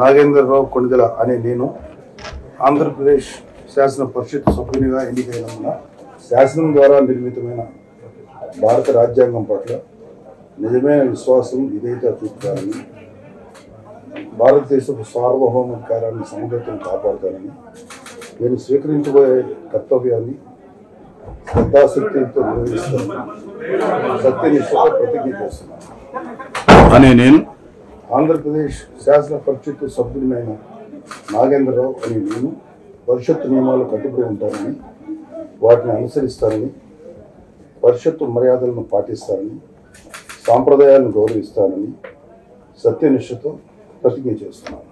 నాగేంద్రరావు కొణిదెల అనే నేను ఆంధ్రప్రదేశ్ శాసన పరిషత్ సభ్యునిగా ఎన్నికైనందున శాసనం ద్వారా నిర్మితమైన భారత రాజ్యాంగం పట్ల నిజమైన విశ్వాసం విధేయత చూపుతానని, భారతదేశపు సార్వభౌమాధికారాన్ని సమగ్రతను కాపాడుతానని, నేను స్వీకరించబోయే కర్తవ్యాన్ని శ్రద్ధాశక్తితో నిర్వహిస్తానని సత్యనిష్టతో ప్రతిజ్ఞ చేస్తున్నాను. ఆంధ్రప్రదేశ్ శాసన పరిషత్ సభ్యుడినైన నాగేంద్రరావు అనే నేను పరిషత్తు నియమాలు కట్టుబడి ఉంటానని, వాటిని అనుసరిస్తానని, పరిషత్తు మర్యాదలను పాటిస్తానని, సాంప్రదాయాలను గౌరవిస్తానని సత్యనిష్టతో ప్రతిజ్ఞ చేస్తున్నాను.